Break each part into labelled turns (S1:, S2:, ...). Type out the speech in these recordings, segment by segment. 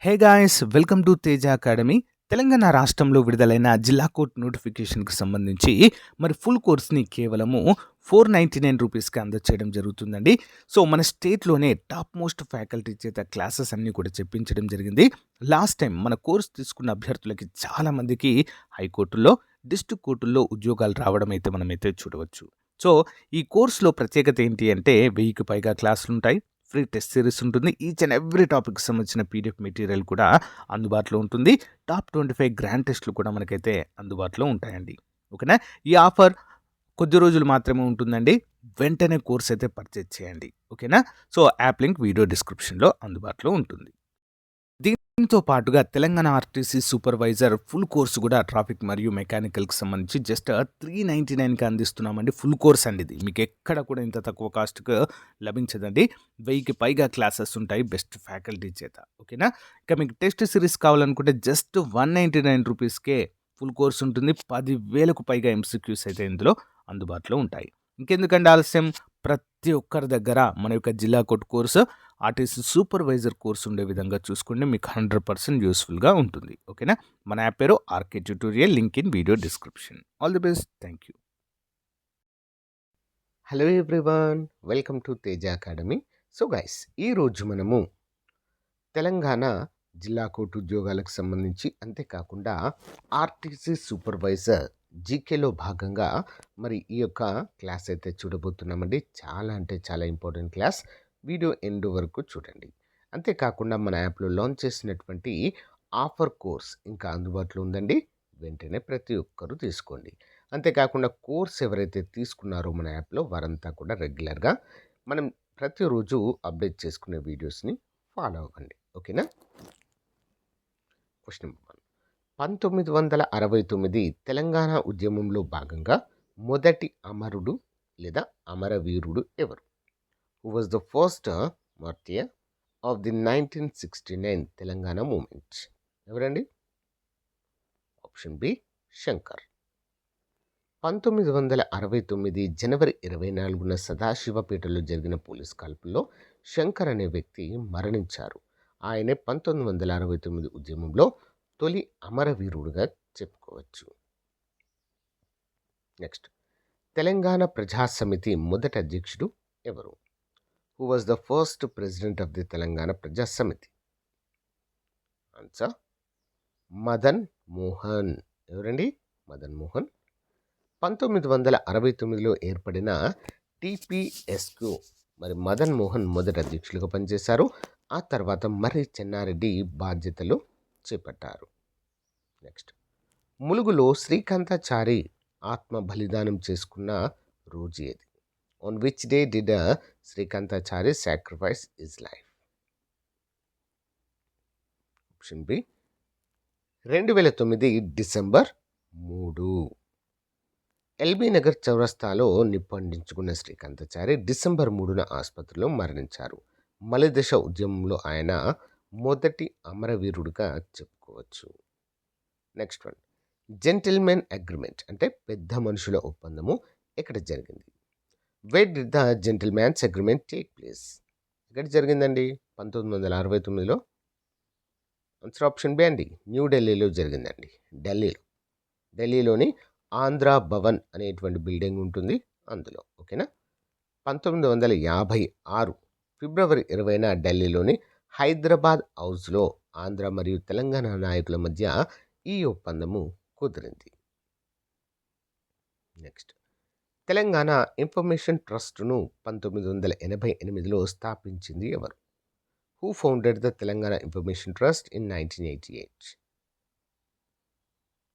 S1: Hey guys welcome to Teja academy. Telangana రాష్ట్రంలో విడుదలైన జిల్లా కోర్ట్ నోటిఫికేషన్కి సంబంధించి మరి ఫుల్ కోర్స్ని కేవలము 499 రూపీస్కి అందచేయడం జరుగుతుందండి. సో మన స్టేట్లోనే టాప్ మోస్ట్ ఫ్యాకల్టీ చేత క్లాసెస్ అన్నీ కూడా చెప్పించడం జరిగింది. లాస్ట్ టైం మన కోర్స్ తీసుకున్న అభ్యర్థులకి చాలామందికి హైకోర్టుల్లో, డిస్ట్రిక్ట్ కోర్టుల్లో ఉద్యోగాలు రావడం అయితే మనమైతే చూడవచ్చు. సో ఈ కోర్సులో ప్రత్యేకత ఏంటి అంటే 1000కి పైగా క్లాసులు ఉంటాయి. ఫ్రీ టెస్ట్ సిరీస్ ఉంటుంది. ఈచ్ అండ్ ఎవ్రీ టాపిక్కి సంబంధించిన పీడిఎఫ్ మెటీరియల్ కూడా అందుబాటులో ఉంటుంది. టాప్ 25 గ్రాండ్ టెస్టులు కూడా మనకైతే అందుబాటులో ఉంటాయండి. ఓకేనా? ఈ ఆఫర్ కొద్ది రోజులు మాత్రమే ఉంటుందండి. వెంటనే కోర్స్ అయితే పర్చేజ్ చేయండి. ఓకేనా? సో యాప్ లింక్ వీడియో డిస్క్రిప్షన్లో అందుబాటులో ఉంటుంది. దీంతో పాటుగా Telangana RTC supervisor full course కూడా ట్రాఫిక్ మరియు మెకానికల్కి సంబంధించి జస్ట్ 399కి అందిస్తున్నామండి. ఫుల్ కోర్స్ అండి ఇది. మీకు ఎక్కడ కూడా ఇంత తక్కువ కాస్ట్కి లభించదండి. 1000కి పైగా క్లాసెస్ ఉంటాయి బెస్ట్ ఫ్యాకల్టీ చేత. ఓకేనా? ఇక మీకు టెస్ట్ సిరీస్ కావాలనుకుంటే జస్ట్ 199 రూపీస్కే ఫుల్ కోర్స్ ఉంటుంది. 10,000కు పైగా ఎంసీక్యూస్ అయితే ఇందులో అందుబాటులో ఉంటాయి. ఇంకెందుకంటే ఆలస్యం, ప్రతి ఒక్కరి దగ్గర మన యొక్క జిల్లా court course, RTC supervisor course ఉండే విధంగా చూసుకోండి. మీకు 100% యూస్ఫుల్గా ఉంటుంది. ఓకేనా? మన యాప్ పేరు RK tutorial, link in video description. All the best. Thank you.
S2: Hello everyone, welcome to Teja academy. So guys, ఈరోజు మనము తెలంగాణ జిల్లా కోర్టు ఉద్యోగాలకు సంబంధించి, అంతేకాకుండా ఆర్టీసీ సూపర్వైజర్ జీకేలో భాగంగా మరి ఈ యొక్క క్లాస్ అయితే చూడబోతున్నామండి. చాలా అంటే చాలా ఇంపార్టెంట్ క్లాస్. వీడియో ఎండ్ వరకు చూడండి. అంతేకాకుండా మన యాప్లో లాంచ్ చేసినటువంటి ఆఫర్ కోర్స్ ఇంకా అందుబాటులో ఉందండి. వెంటనే ప్రతి ఒక్కరూ తీసుకోండి. అంతేకాకుండా కోర్స్ ఎవరైతే తీసుకున్నారో మన యాప్లో వారంతా కూడా రెగ్యులర్గా మనం ప్రతిరోజు అప్డేట్ చేసుకునే వీడియోస్ని ఫాలో అవ్వండి. ఓకేనా? Question number 1. 1969 తెలంగాణ ఉద్యమంలో భాగంగా మొదటి అమరుడు లేదా అమరవీరుడు ఎవరు? Who was the first martyr of the 1969 Telangana movement? ఎవరండి? Option B Shankar. 1969 జనవరి 24న సదాశివపేటలో జరిగిన పోలీస్ కాల్పుల్లో శంకర్ అనే వ్యక్తి మరణించారు. ఆయనే 1969 ఉద్యమంలో తొలి అమరవీరుడుగా చెప్పుకోవచ్చు. నెక్స్ట్, తెలంగాణ ప్రజాసమితి మొదటి అధ్యక్షుడు ఎవరు? Who was the first president of the Telangana Prajasamithi? Answer Madan Mohan. ఎవరండి? మదన్ మోహన్. 1969లో ఏర్పడిన టీపీఎస్కు మరి మదన్ మోహన్ మొదటి అధ్యక్షులుగా పనిచేశారు. ఆ తర్వాత మర్రి చెన్నారెడ్డి బాధ్యతలు చేపట్టారు. నెక్స్ట్, ములుగులో శ్రీకాంతాచారి ఆత్మ బలిదానం చేసుకున్న రోజు ఏది? On which day did Srikanthachari sacrifice his life? Option B 2009 December 3. LB Nagar చౌరస్తాలో నిప్పండించుకున్న శ్రీకాంతాచారి డిసెంబర్ 3న ఆసుపత్రిలో మరణించారు. మలిదశ ఉద్యమంలో ఆయన మొదటి అమరవీరుడిగా చెప్పుకోవచ్చు. నెక్స్ట్ వన్, జెంటిల్మెన్ అగ్రిమెంట్ అంటే పెద్ద మనుషుల ఒప్పందము ఎక్కడ జరిగింది? Where did the gentlemen's agreement take place? ఎక్కడ జరిగిందండి? 1969లో. ఆన్సర్ ఆప్షన్ బి అండి, న్యూఢిల్లీలో జరిగిందండి. ఢిల్లీలోని ఆంధ్ర భవన్ అనేటువంటి బిల్డింగ్ ఉంటుంది అందులో. ఓకేనా? 1956 ఫిబ్రవరి 20న ఢిల్లీలోని హైదరాబాద్ హౌస్లో ఆంధ్ర మరియు తెలంగాణ నాయకుల మధ్య ఈ ఒప్పందము కుదిరింది. నెక్స్ట్, తెలంగాణ ఇన్ఫర్మేషన్ ట్రస్ట్ను 1988లో స్థాపించింది ఎవరు? Who founded the Telangana information trust in 1988?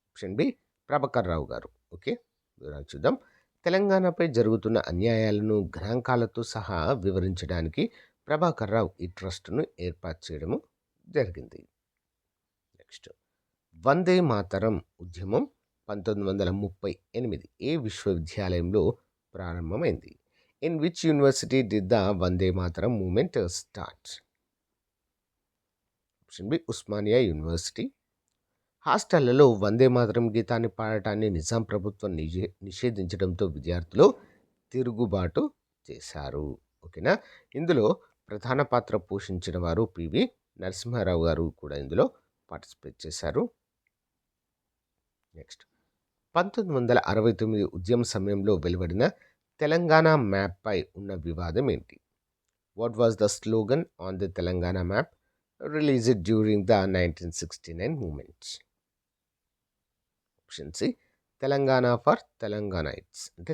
S2: Option B Prabhakar Rao గారు. ఓకే, వివరాలు చూద్దాం. తెలంగాణపై జరుగుతున్న అన్యాయాలను గణాంకాలతో సహా వివరించడానికి ప్రభాకర్ రావు ఈ ట్రస్ట్ను ఏర్పాటు చేయడము జరిగింది. నెక్స్ట్, వందే మాతరం ఉద్యమం 1938 ఏ విశ్వవిద్యాలయంలో ప్రారంభమైంది? In which university did the Vande Mataram movement start? Option B Osmania university. హాస్టళ్లలో వందే మాతరం గీతాన్ని పాడటాన్ని నిజాం ప్రభుత్వం నిషేధించడంతో విద్యార్థులు తిరుగుబాటు చేశారు. ఓకేనా? ఇందులో ప్రధాన పాత్ర పోషించిన వారు పివి నరసింహారావు గారు కూడా ఇందులో పార్టిసిపేట్ చేశారు. నెక్స్ట్ 1969 ఉద్యమ సమయంలో వెలువడిన తెలంగాణ మ్యాప్పై ఉన్న వివాదం ఏంటి? What was the slogan on the Telangana map released during the 1969 movement? Option C Telangana for Telanganites, అంటే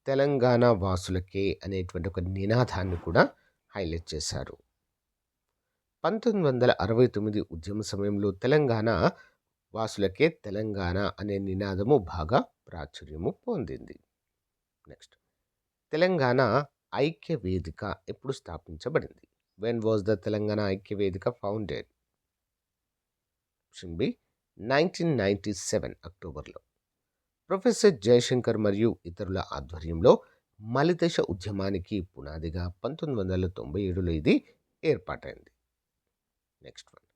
S2: తెలంగాణ వాసులకే అనేటువంటి ఒక నినాదాన్ని కూడా హైలైట్ చేశారు. 1969 ఉద్యమ సమయంలో తెలంగాణ వాసులకే తెలంగాణ అనే నినాదము బాగా ప్రాచుర్యము పొందింది. నెక్స్ట్ తెలంగాణ ఐక్య వేదిక ఎప్పుడు స్థాపించబడింది? వెన్ వాజ్ ద తెలంగాణ ఐక్య వేదిక ఫౌండెడ్? ఆప్షన్ బి 1997 అక్టోబర్లో. ప్రొఫెసర్ జయశంకర్ మరియు ఇతరుల ఆధ్వర్యంలో మలిదశ ఉద్యమానికి పునాదిగా 1997లో ఇది ఏర్పాటైంది. నెక్స్ట్ వన్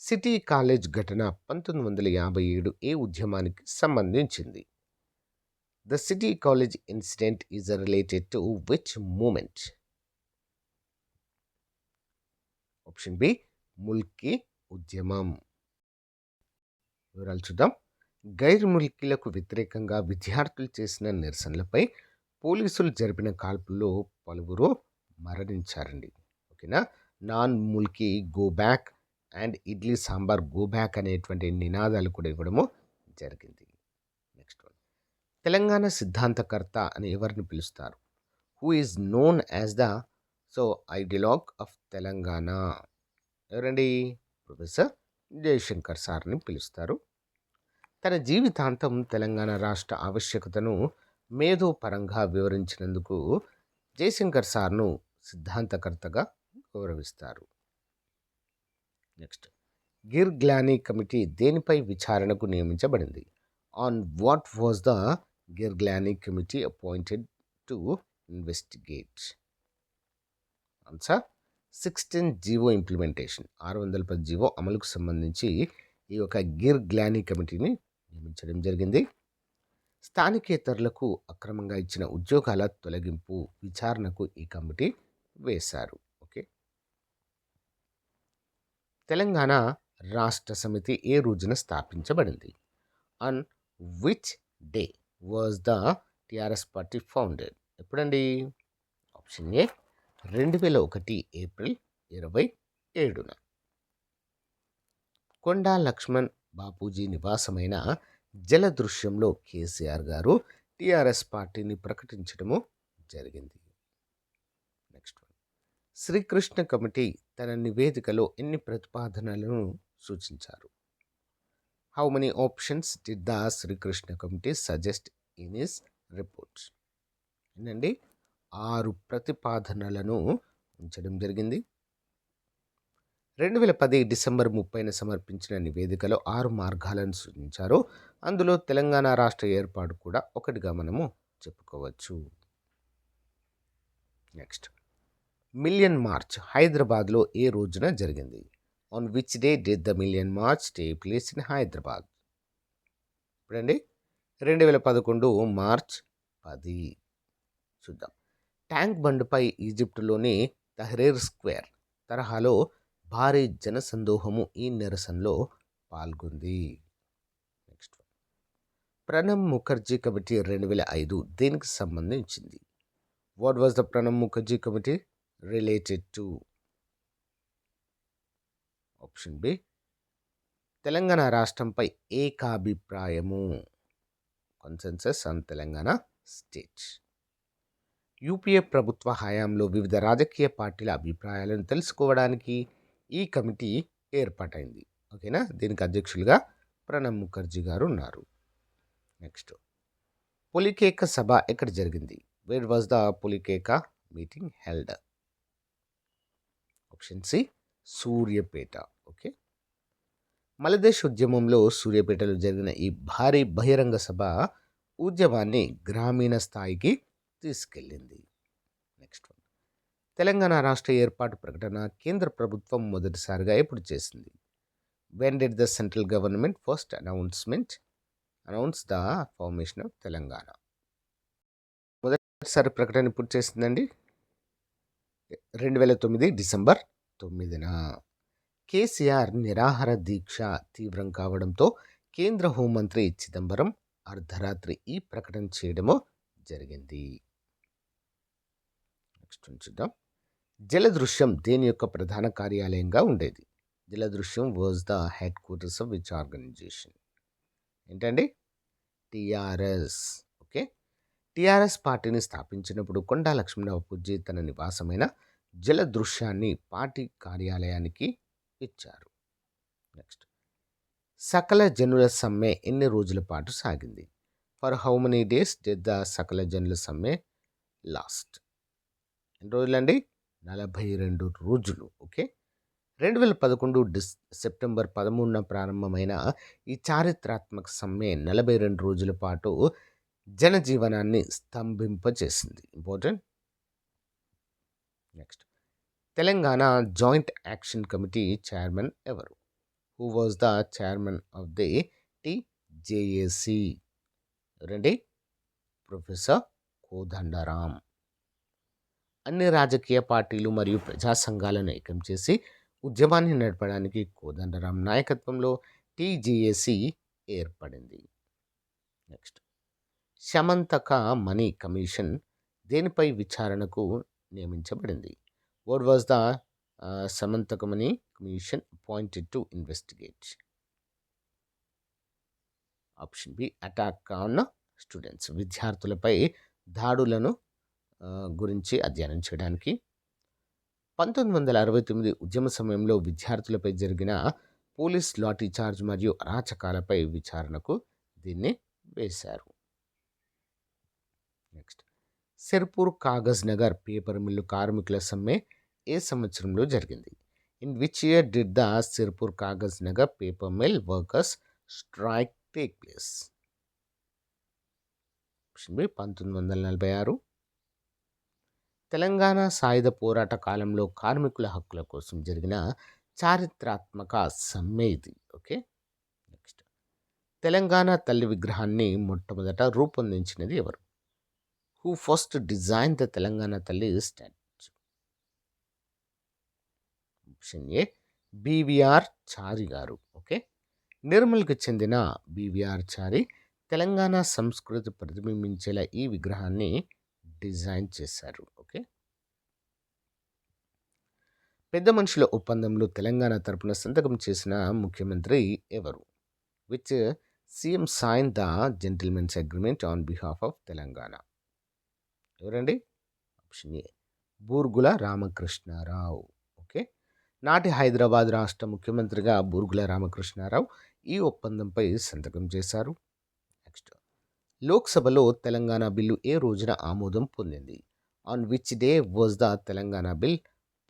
S2: సిటీ కాలేజ్ ఘటన 1957 ఏ ఉద్యమానికి సంబంధించింది? The city college incident is related to which movement? Option B Mulki ఉద్యమం. వివరాలు చూద్దాం. గైర్ ముల్కీలకు వ్యతిరేకంగా విద్యార్థులు చేసిన నిరసనలపై పోలీసులు జరిపిన కాల్పుల్లో పలువురు మరణించారండి. ఓకేనా. Non Mulki go back and idli sambar go back అనేటువంటి నినాదాలు కూడా ఇవ్వడము జరిగింది. నెక్స్ట్ వన్ తెలంగాణ సిద్ధాంతకర్త అని ఎవరిని పిలుస్తారు? Who is known as the ideologue of Telangana? ఎవరండి? ప్రొఫెసర్ జయశంకర్ సార్ని పిలుస్తారు. తన జీవితాంతం తెలంగాణ రాష్ట్ర ఆవశ్యకతను మేధోపరంగా వివరించినందుకు జయశంకర్ సార్ను సిద్ధాంతకర్తగా గౌరవిస్తారు. నెక్స్ట్ గిర్ గ్లానీ కమిటీ దేనిపై విచారణకు నియమించబడింది? On what was the Girglani committee appointed to investigate? Answer 16 GO implementation, 610 GO అమలుకు సంబంధించి ఈ యొక్క గిర్ గ్లానీ కమిటీని నియమించడం జరిగింది. స్థానికేతరులకు అక్రమంగా ఇచ్చిన ఉద్యోగాల తొలగింపు విచారణకు ఈ కమిటీ వేశారు. ఓకే. తెలంగాణ రాష్ట్ర సమితి ఏ రోజున స్థాపించబడింది? On which day was the TRS party founded? ఎప్పుడండి? ఆప్షన్ ఏ 2001 ఏప్రిల్ 27న. కొండా లక్ష్మణ్ బాపూజీ నివాసమైన జలదృశ్యంలో కేసీఆర్ గారు టిఆర్ఎస్ పార్టీని ప్రకటించడము జరిగింది. నెక్స్ట్ వన్ శ్రీకృష్ణ కమిటీ తన నివేదికలో ఎన్ని ప్రతిపాదనలను సూచించారు? How many options did the Srikrishna committee suggest in his reports? ఏంటండి? 6 ప్రతిపాదనలను ఉంచడం జరిగింది. 2010 డిసెంబర్ 30న సమర్పించిన నివేదికలో 6 మార్గాలను సూచించారు. అందులో తెలంగాణ రాష్ట్ర ఏర్పాటు కూడా ఒకటిగా మనము చెప్పుకోవచ్చు. నెక్స్ట్ మిలియన్ మార్చ్ హైదరాబాద్లో ఏ రోజున జరిగింది? On which day did the million March టే ప్లేస్ ఇన్ హైదరాబాద్? ఇప్పుడండి 2011 మార్చ్ 10. చూద్దాం. ట్యాంక్ బండ్పై ఈజిప్టులోని తహ్రీర్ స్క్వేర్ తరహాలో భారీ జనసందోహము ఈ నిరసనలో పాల్గొంది. నెక్స్ట్ ప్రణబ్ ముఖర్జీ కమిటీ 2005 దేనికి సంబంధించింది? What was the Pranab Mukherjee committee related to? Option B Telangana రాష్ట్రంపై ఏకాభిప్రాయము, consensus on Telangana state. UPA ప్రభుత్వ హయాంలో వివిధ రాజకీయ పార్టీల అభిప్రాయాలను తెలుసుకోవడానికి ఈ కమిటీ ఏర్పాటైంది. ఓకేనా. దీనికి అధ్యక్షులుగా ప్రణబ్ ముఖర్జీ గారు ఉన్నారు. నెక్స్ట్ పులికేక సభ ఎక్కడ జరిగింది? Where was the Pulikeka meeting held? Option C Suryapet. Okay. మలిదశ ఉద్యమంలో సూర్యాపేటలో జరిగిన ఈ భారీ బహిరంగ సభ ఉద్యమాన్ని గ్రామీణ స్థాయికి తీసుకెళ్ళింది. నెక్స్ట్ వన్ తెలంగాణ రాష్ట్ర ఏర్పాటు ప్రకటన కేంద్ర ప్రభుత్వం మొదటిసారిగా ఎప్పుడు చేసింది? When did the central government first announce the formation of Telangana? మొదటిసారి ప్రకటన ఎప్పుడు చేసిందండి? 2009 డిసెంబర్ 9న. కేసీఆర్ నిరాహార దీక్ష తీవ్రం కావడంతో కేంద్ర హోంమంత్రి చిదంబరం అర్ధరాత్రి ఈ ప్రకటన చేయడము జరిగింది. నెక్స్ట్ చూద్దాం. జలదృశ్యం దేని యొక్క ప్రధాన కార్యాలయంగా ఉండేది? Jaladrushyam was the headquarters of which organisation? ఏంటండి? టిఆర్ఎస్. ఓకే. టిఆర్ఎస్ పార్టీని స్థాపించినప్పుడు కొండా లక్ష్మణరావు తన నివాసమైన జలదృశ్యాన్ని పార్టీ కార్యాలయానికి ఇచ్చారు. నెక్స్ట్, సకల జనుల సమ్మె ఎన్ని రోజుల పాటు సాగింది? For how many days did the సకల జనుల సమ్మె లాస్ట్? ఎన్ని రోజులండి? 42 రోజులు. ఓకే. 2011 సెప్టెంబర్ 13న ప్రారంభమైన ఈ చారిత్రాత్మక సమ్మె 42 రోజుల పాటు జనజీవనాన్ని స్తంభింపచేసింది. Important. Next, Telangana joint action committee chairman ఎవరు? Who was the chairman of the TJAC? ఎవరండి? ప్రొఫెసర్ కోదండరాం. అన్ని రాజకీయ పార్టీలు మరియు ప్రజా సంఘాలను ఏకం చేసి ఉద్యమాన్ని నడపడానికి కోదండరాం నాయకత్వంలో టీజేఏసీ ఏర్పడింది. నెక్స్ట్, శమంతక మణి కమిషన్ దేనిపై విచారణకు నియమించబడింది? What was the Samantaka Mani commission appointed to investigate? Option B, attack on students, విద్యార్థులపై దాడులను గురించి అధ్యయనం చేయడానికి. 1969 ఉద్యమ సమయంలో విద్యార్థులపై జరిగిన పోలీస్ లాఠీచార్జ్ మరియు అరాచకాలపై విచారణకు దీన్ని వేశారు. Next, Sirpur Kagaz Nagar paper mill కార్మికుల సమ్మె ఏ సంవత్సరంలో జరిగింది? In which year did the Sirpur Kagaz Nagar paper mill workers strike take place? Option B, 1946. Telangana సాయుధ పోరాట కాలంలో కార్మికుల హక్కుల కోసం జరిగిన చారిత్రాత్మక సమ్మె ఇది. ఓకే. నెక్స్ట్, తెలంగాణ తల్లి విగ్రహాన్ని మొట్టమొదట రూపొందించినది ఎవరు? Who first design the Telangana తల్లి స్టాచ్యూ? ఆప్షన్ ఏ, బివిఆర్ చారి గారు. ఓకే. నిర్మల్కి చెందిన బివిఆర్ చారి తెలంగాణ సంస్కృతి ప్రతిబింబించేలా ఈ విగ్రహాన్ని డిజైన్ చేశారు. ఓకే. పెద్ద మనుషుల ఒప్పందంలో తెలంగాణ తరపున సంతకం చేసిన ముఖ్యమంత్రి ఎవరు? Which CM sign the gentlemen's agreement on behalf of Telangana? ఎవరండి? Option A, Burgula Ramakrishna Rao. Okay. నాటి హైదరాబాద్ రాష్ట్ర ముఖ్యమంత్రిగా బూర్గుల రామకృష్ణారావు ఈ ఒప్పందంపై సంతకం చేశారు. నెక్స్ట్, లోక్సభలో తెలంగాణ బిల్లు ఏ రోజున ఆమోదం పొందింది? On which day was the Telangana bill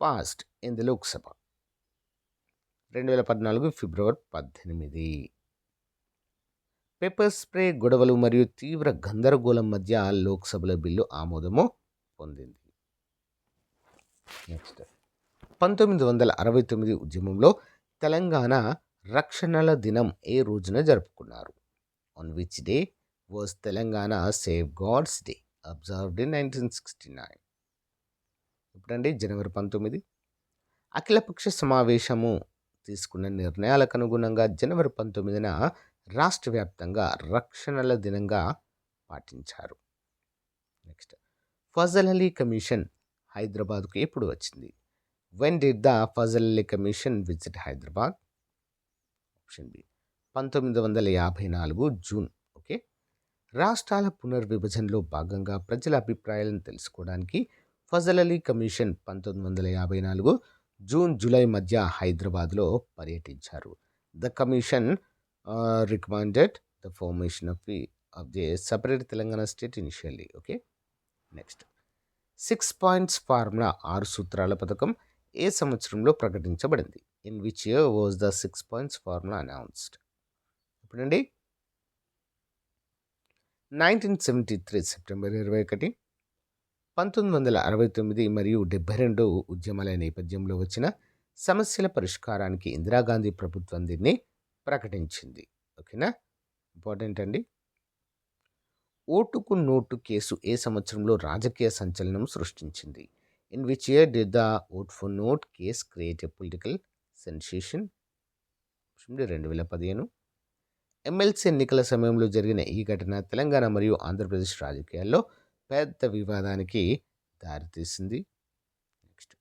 S2: passed in the Lok Sabha? 2014 February 18. Pepper spray గొడవలు మరియు తీవ్ర గందరగోళం మధ్య లోక్సభలో బిల్లు ఆమోదము పొందింది. నెక్స్ట్, 1969 ఉద్యమంలో తెలంగాణ రక్షణల దినం ఏ రోజున జరుపుకున్నారు? On which day was Telangana safe guards day observed in 1969? ఇప్పుడండి జనవరి 19. అఖిలపక్ష సమావేశము తీసుకున్న నిర్ణయాలకు అనుగుణంగా జనవరి 19న రాష్ట్ర వ్యాప్తంగా రక్షణల దినంగా పాటించారు. నెక్స్ట్, ఫజల్ అలీ కమిషన్ హైదరాబాద్కు ఎప్పుడు వచ్చింది? When did the Fazal Ali commission visit Hyderabad? Option B, 1954 June. Okay. రాష్ట్రాల పునర్విభజనలో భాగంగా ప్రజల అభిప్రాయాలను తెలుసుకోవడానికి Fazal Ali commission 1954 June July మధ్య హైదరాబాద్లో పర్యటించారు. The commission recommended the formation of the separate Telangana state initially. Okay. Next, 6 points formula 6 సూత్రాల పథకం ఏ సంవత్సరంలో ప్రకటించబడింది? In which year was the 6 points formula announced? ఇప్పుడండి 1973 సెప్టెంబర్ 21. 1969 మరియు 72 ఉద్యమాల నేపథ్యంలో వచ్చిన సమస్యల పరిష్కారానికి ఇందిరాగాంధీ ప్రభుత్వం దీన్ని ప్రకటించింది. ఓకేనా? ఇంపార్టెంట్ అండి. ఓటుకు నోటు కేసు ఏ సంవత్సరంలో రాజకీయ సంచలనం సృష్టించింది? In which year did the vote for note case create a political sensation. Option B 2015. MLC ఎన్నికల సమయంలో జరిగిన ఈ ఘటన తెలంగాణ మరియు ఆంధ్రప్రదేశ్ రాజకీయాల్లో పెద్ద వివాదానికి దారితీసింది. నెక్స్ట్,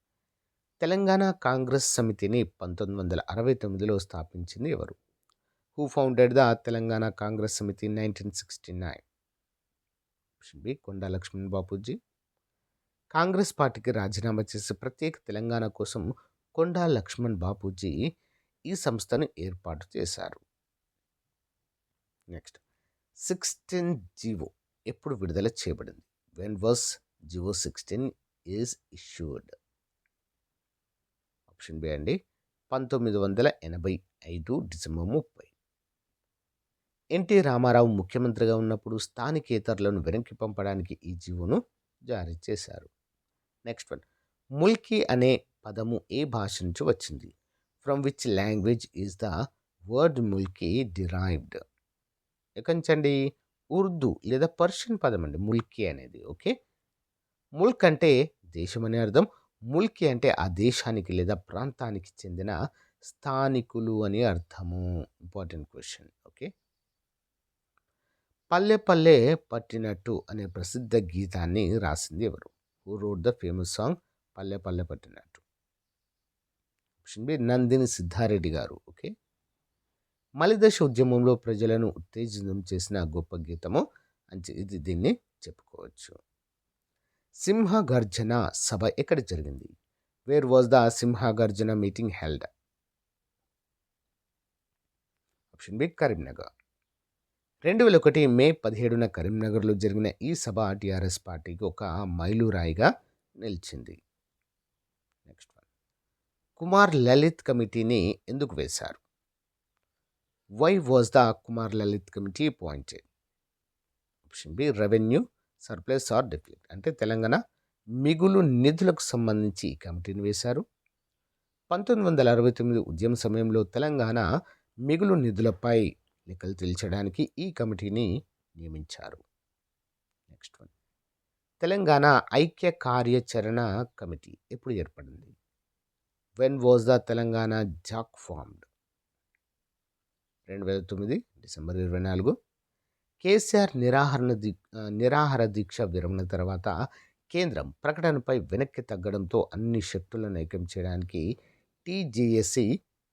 S2: తెలంగాణ కాంగ్రెస్ సమితిని 1969లో స్థాపించింది ఎవరు? Who founded the Telangana Congress సమితి ఇన్ 1969? ఆప్షన్ బి కొండా లక్ష్మణ్ బాపూజీ. కాంగ్రెస్ పార్టీకి రాజీనామా చేసి ప్రత్యేక తెలంగాణ కోసం కొండా లక్ష్మణ్ బాపూజీ ఈ సంస్థను ఏర్పాటు చేశారు. నెక్స్ట్, 16 జీవో ఎప్పుడు విడుదల చేయబడింది? When was GO 16 is issued? Option B అండి 1985 డిసెంబర్ 30. ఎన్టీ రామారావు ముఖ్యమంత్రిగా ఉన్నప్పుడు స్థానికేతరులను వెనక్కి పంపడానికి ఈ జీవోను జారీ చేశారు. నెక్స్ట్ వన్, ముల్కీ అనే పదము ఏ భాష నుంచి వచ్చింది? From which language is the word Mulki derived? ఎకంచండి ఉర్దూ లేదా పర్షియన్ పదం అండి ముల్కీ అనేది. ఓకే, ముల్క్ అంటే దేశం అనే అర్థం, ముల్కీ అంటే ఆ దేశానికి లేదా ప్రాంతానికి చెందిన స్థానికులు అని అర్థము. Important question. ఓకే, పల్లె పల్లె పట్టినట్టు అనే ప్రసిద్ధ గీతాన్ని రాసింది ఎవరు? Who road the famous song పల్లె పల్లె పట్టినట్టు? ఆప్షన్ బి నందిని సిద్ధారెడ్డి గారు. ఓకే, మలిదశ ఉద్యమంలో ప్రజలను ఉత్తేజితం చేసిన గొప్ప గీతము ఇది దీన్ని చెప్పుకోవచ్చు. సింహ గర్జన సభ ఎక్కడ జరిగింది? Where was the Simha Garjana meeting held? Option B Karimnagar. 2001 May 17న కరీంనగర్లో జరిగిన ఈ సభ టీఆర్ఎస్ పార్టీకి ఒక మైలురాయిగా నిలిచింది. నెక్స్ట్ వన్, కుమార్ లలిత్ కమిటీని ఎందుకు వేశారు? Why was the Kumar Lalit committee appointed? Option B revenue surplus or deficit, అంటే తెలంగాణ మిగులు నిధులకు సంబంధించి ఈ కమిటీని వేశారు. 1969 ఉద్యమ సమయంలో తెలంగాణ మిగులు నిధులపై లెక్కలు తేల్చడానికి ఈ కమిటీని నియమించారు. నెక్స్ట్ వన్, తెలంగాణ ఐక్య కార్యాచరణ కమిటీ ఎప్పుడు ఏర్పడింది? When was the Telangana Jack formed? 2009 December 24. KCR నిరాహార దీక్ష విరమణ తర్వాత కేంద్రం ప్రకటనపై వెనక్కి తగ్గడంతో అన్ని శక్తులను ఐక్యం చేయడానికి టీజేఏసీ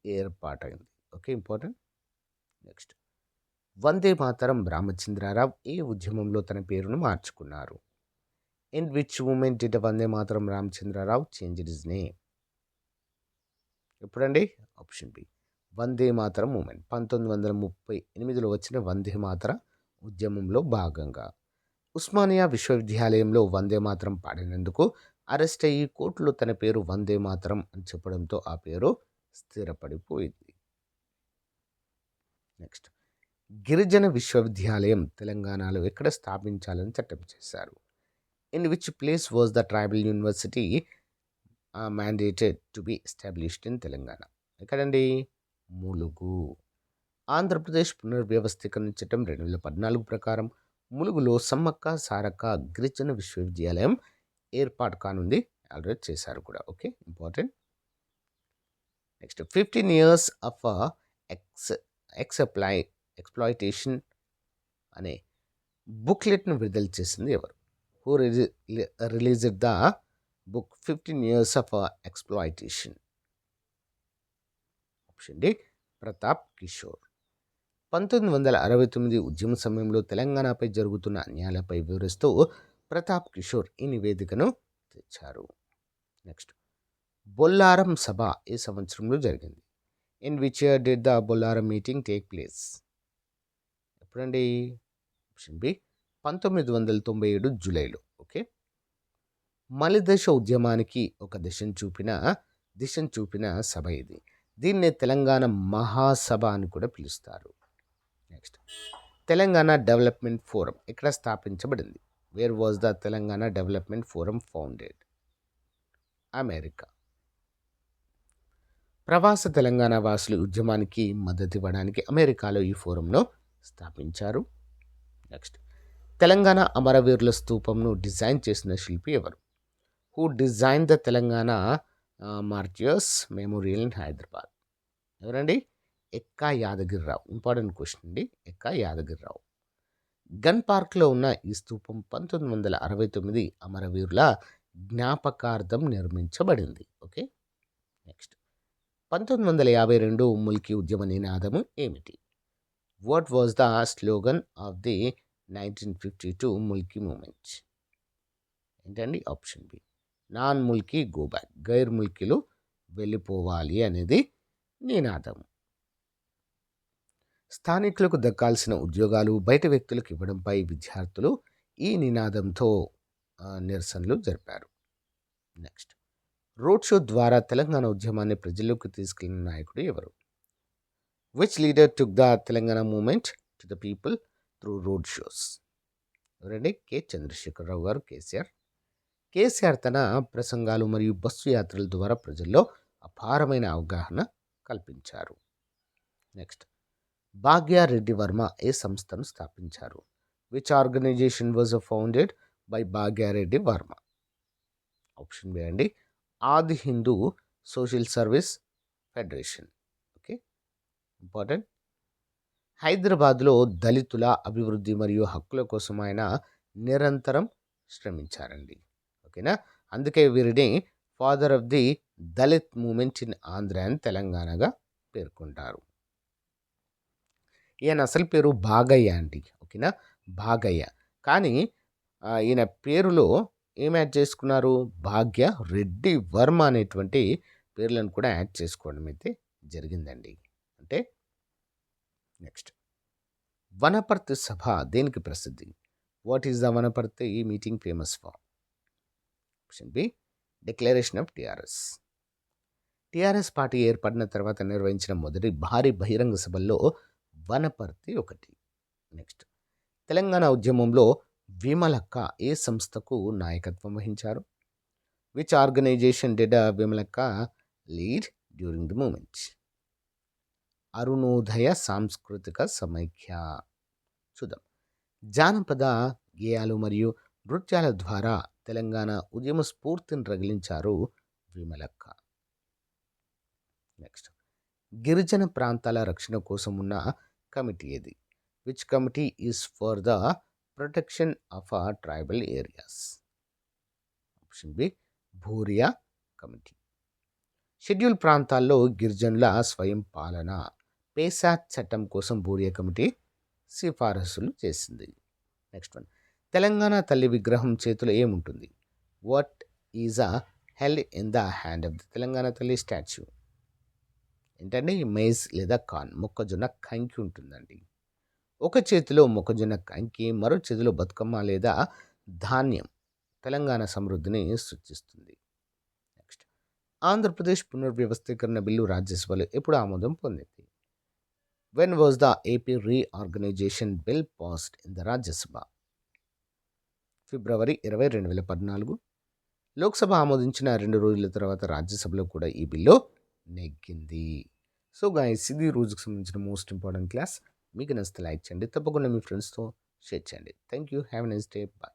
S2: ఏర్పాటైంది. Okay, important. Next, Vande Mataram Ramachandra Rao ఏ ఉద్యమంలో తన పేరును మార్చుకున్నారు? In which movement did Vande Mataram Ramachandra Rao change his name? ఎప్పుడండి? Option B Vande Mataram movement 1938లో వచ్చిన వందే మాతర ఉద్యమంలో భాగంగా. ఉస్మానియా విశ్వవిద్యాలయంలో వందే మాతరం పాడినందుకు అరెస్ట్ అయ్యి కోర్టులో తన పేరు వందే మాతరం అని చెప్పడంతో ఆ పేరు స్థిరపడిపోయింది. నెక్స్ట్, గిరిజన విశ్వవిద్యాలయం తెలంగాణలో ఎక్కడ స్థాపించాలని చట్టం చేశారు? In which place was the tribal university mandated to be established in Telangana? ఎక్కడండి? ములుగు. ఆంధ్రప్రదేశ్ పునర్వ్యవస్థీకరణ చట్టం 2014 ప్రకారం ములుగులో సమ్మక్క సారక్క గిరిజన విశ్వవిద్యాలయం ఏర్పాటు కానుంది. ఆల్రెడీ చేశారు కూడా. Okay, important. Next, 15 years of exploitation అనే బుక్లెట్ను విడుదల చేసింది ఎవరు? Who released the book 15 years of exploitation? Option D Pratap Kishore. 1969 ఉద్యమ సమయంలో తెలంగాణపై జరుగుతున్న అన్యాయాలపై వివరిస్తూ ప్రతాప్ కిషోర్ ఈ నివేదికను తెచ్చారు. నెక్స్ట్, బొల్లారం సభ ఏ సంవత్సరంలో జరిగింది? In which year did the Bollaram meeting take place? ఎప్పుడండి? ఆప్షన్ బి 1997 జూలైలో. ఓకే, మలిదశ ఉద్యమానికి ఒక దిశను చూపిన సభ ఇది. దీన్నే తెలంగాణ మహాసభ అని కూడా పిలుస్తారు. నెక్స్ట్, తెలంగాణ డెవలప్మెంట్ ఫోరం ఎక్కడ స్థాపించబడింది? Wear was the Telangana development forum founded? America. ప్రవాస తెలంగాణ వాసులు ఉద్యమానికి మద్దతు ఇవ్వడానికి అమెరికాలో ఈ ఫోరంను స్థాపించారు. నెక్స్ట్, తెలంగాణ అమరవీరుల స్తూపంను డిజైన్ చేసిన శిల్పి ఎవరు? Who design the Telangana martyrs memorial in Hyderabad? ఎవరండి? ఎక్కా యాదగిరిరావు. ఇంపార్టెంట్ క్వశ్చన్ అండి. ఎక్కా యాదగిరిరావు. గన్ పార్క్లో ఉన్న ఈ స్తూపం 1969 అమరవీరుల జ్ఞాపకార్థం నిర్మించబడింది. ఓకే, నెక్స్ట్ 1952 ముల్కీ ఉద్యమ నినాదము ఏమిటి? What was the slogan of the 1952 Mulki movement? ఏంటండి? Option B, non Mulki go back, గైర్ ముల్కీలు వెళ్ళిపోవాలి అనేది నినాదం. స్థానికులకు దక్కాల్సిన ఉద్యోగాలు బయట వ్యక్తులకు ఇవ్వడంపై విద్యార్థులు ఈ నినాదంతో నిరసనలు జరిపారు. నెక్స్ట్, రోడ్ షో ద్వారా తెలంగాణ ఉద్యమాన్ని ప్రజల్లోకి తీసుకెళ్లిన నాయకుడు ఎవరు? Which leader took the Telangana movement to the people through road shows? ఎవరండి? K Chandrashekhar Rao garu, KCR. కేసీఆర్ తన ప్రసంగాలు మరియు బస్సు యాత్రల ద్వారా ప్రజల్లో అపారమైన అవగాహన కల్పించారు. నెక్స్ట్, భాగ్యారెడ్డి వర్మ ఏ సంస్థను స్థాపించారు? Which organization was founded by Bhagya Reddy Varma? Option B అండి, Adi Hindu social service federation. Okay, important. హైదరాబాద్లో దళితుల అభివృద్ధి మరియు హక్కుల కోసం ఆయన నిరంతరం శ్రమించారండి. ఓకేనా, అందుకే వీరిని father of the Dalit movement in Andhra and తెలంగాణగా పేర్కొంటారు. ఈయన అసలు పేరు భాగయ్య అండి. ఓకేనా, భాగయ్య. కానీ ఈయన పేరులో ఏం యాడ్ చేసుకున్నారు? భాగ్య రెడ్డి వర్మ అనేటువంటి పేర్లను కూడా యాడ్ చేసుకోవడం అయితే జరిగిందండి. అంటే నెక్స్ట్, వనపర్తి సభ దేనికి ప్రసిద్ధి? What is the Wanaparthy meeting famous for? Option B, declaration of TRS. TRS party ఏర్పడిన తర్వాత నిర్వహించిన మొదటి భారీ బహిరంగ సభల్లో వనపర్తి ఒకటి. నెక్స్ట్, తెలంగాణ ఉద్యమంలో విమలక్క ఏ సంస్థకు నాయకత్వం వహించారు? Which organization did Vimalakka lead during the movement? Arunodaya Sanskritika సమైక్య. చూద్దాం. జానపద గేయాలు మరియు నృత్యాల ద్వారా తెలంగాణ ఉద్యమ స్ఫూర్తిని రగిలించారు విమలక్క. నెక్స్ట్, గిరిజన ప్రాంతాల రక్షణ కోసం ఉన్న కమిటీ ఏది? Which committee is for the protection of tribal areas? Option B, Bhuria committee. Schedule ప్రాంతాల్లో గిరిజనుల స్వయం పాలన పేసా చట్టం కోసం భూరియా కమిటీ సిఫారసులు చేసింది. నెక్స్ట్ వన్, తెలంగాణ తల్లి విగ్రహం చేతిలో ఏముంటుంది? What is held in the hand of the Telangana తల్లి స్టాచ్యూ? ఏంటంటే మైజ్ లేదా కార్న్, మొక్కజొన్న కంకి ఉంటుందండి. ఒక చేతిలో మొక్కజొన్న కంకి, మరో చేతిలో బతుకమ్మ లేదా ధాన్యం తెలంగాణ సమృద్ధిని సూచిస్తుంది. నెక్స్ట్, ఆంధ్రప్రదేశ్ పునర్వ్యవస్థీకరణ బిల్లు రాజ్యసభలో ఎప్పుడు ఆమోదం పొందింది? When was the AP reorganisation bill passed in the Rajya Sabha? ఫిబ్రవరి 20, 2014. లోక్సభ ఆమోదించిన 2 రోజుల తర్వాత రాజ్యసభలో కూడా ఈ బిల్లు నెగ్గింది. సో గైస్, ఇది రోజుకు సంబంధించిన మోస్ట్ ఇంపార్టెంట్ క్లాస్. మీకు నచ్చితే లైక్ చేయండి, తప్పకుండా మీ ఫ్రెండ్స్తో షేర్ చేయండి. Thank you, have a nice day, bye.